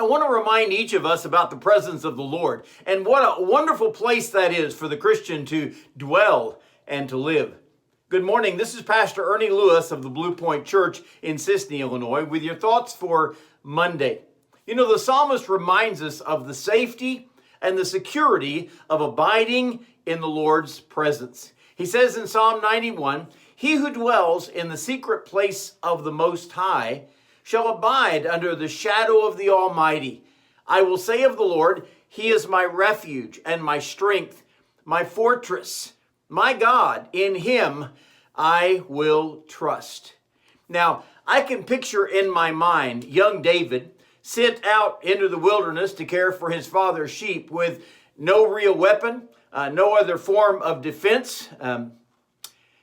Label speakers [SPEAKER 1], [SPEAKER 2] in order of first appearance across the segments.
[SPEAKER 1] I want to remind each of us about the presence of the Lord and what a wonderful place that is for the Christian to dwell and to live. Good morning. This is Pastor Ernie Lewis of the Blue Point Church in Sisney, Illinois, with your thoughts for Monday. You know, the psalmist reminds us of the safety and the security of abiding in the Lord's presence. He says in Psalm 91, "He who dwells in the secret place of the Most High shall abide under the shadow of the Almighty. I will say of the Lord, He is my refuge and my strength, my fortress, my God. In Him I will trust." Now, I can picture in my mind young David sent out into the wilderness to care for his father's sheep with no real weapon, no other form of defense.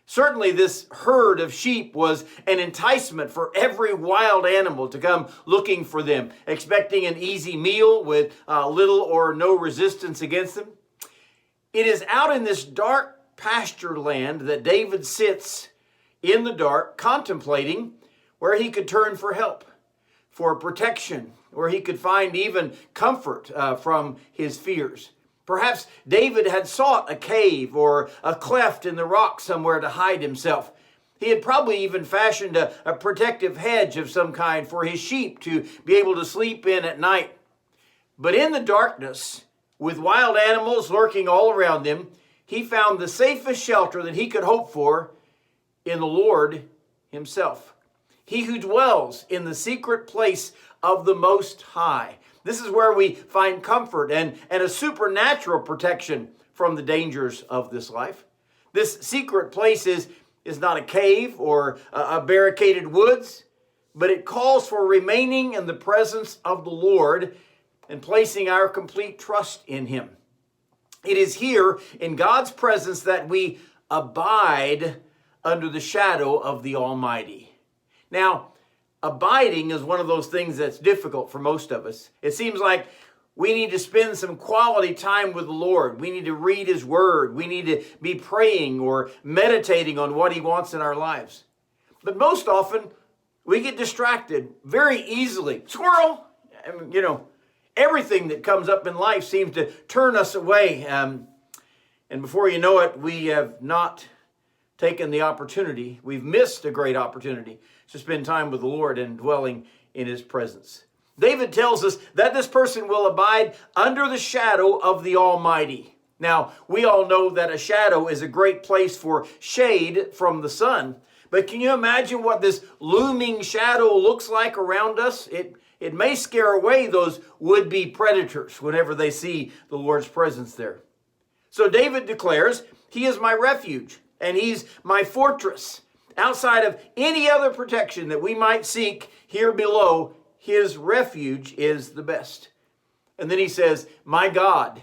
[SPEAKER 1] Certainly this herd of sheep was an enticement for every wild animal to come looking for them, expecting an easy meal with little or no resistance against them. It is out in this dark pasture land that David sits in the dark, contemplating where he could turn for help, for protection, where he could find even comfort from his fears. Perhaps David had sought a cave or a cleft in the rock somewhere to hide himself. He had probably even fashioned a protective hedge of some kind for his sheep to be able to sleep in at night. But in the darkness, with wild animals lurking all around them, he found the safest shelter that he could hope for in the Lord Himself. He who dwells in the secret place of the Most High. This is where we find comfort and a supernatural protection from the dangers of this life. This secret place is not a cave or a barricaded woods, but it calls for remaining in the presence of the Lord and placing our complete trust in Him. It is here in God's presence that we abide under the shadow of the Almighty. Now, abiding is one of those things that's difficult for most of us. It seems like we need to spend some quality time with the Lord. We need to read His Word. We need to be praying or meditating on what He wants in our lives. But most often, we get distracted very easily. Squirrel! You know, everything that comes up in life seems to turn us away. And before you know it, we have not taken the opportunity. We've missed a great opportunity to spend time with the Lord and dwelling in His presence. David tells us that this person will abide under the shadow of the Almighty. Now, we all know that a shadow is a great place for shade from the sun. But can you imagine what this looming shadow looks like around us? It may scare away those would-be predators whenever they see the Lord's presence there. So David declares, He is my refuge and He's my fortress. Outside of any other protection that we might seek here below, His refuge is the best. And then he says, my God,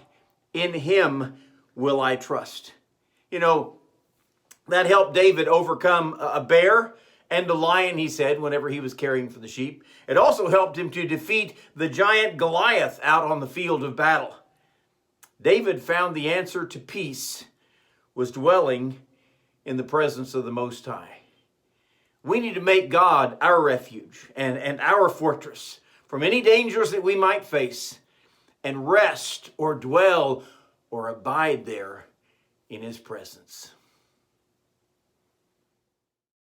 [SPEAKER 1] in Him will I trust. You know, that helped David overcome a bear and a lion, he said, whenever he was caring for the sheep. It also helped him to defeat the giant Goliath out on the field of battle. David found the answer to peace was dwelling in the presence of the Most High. We need to make God our refuge and our fortress from any dangers that we might face and rest or dwell or abide there in His presence.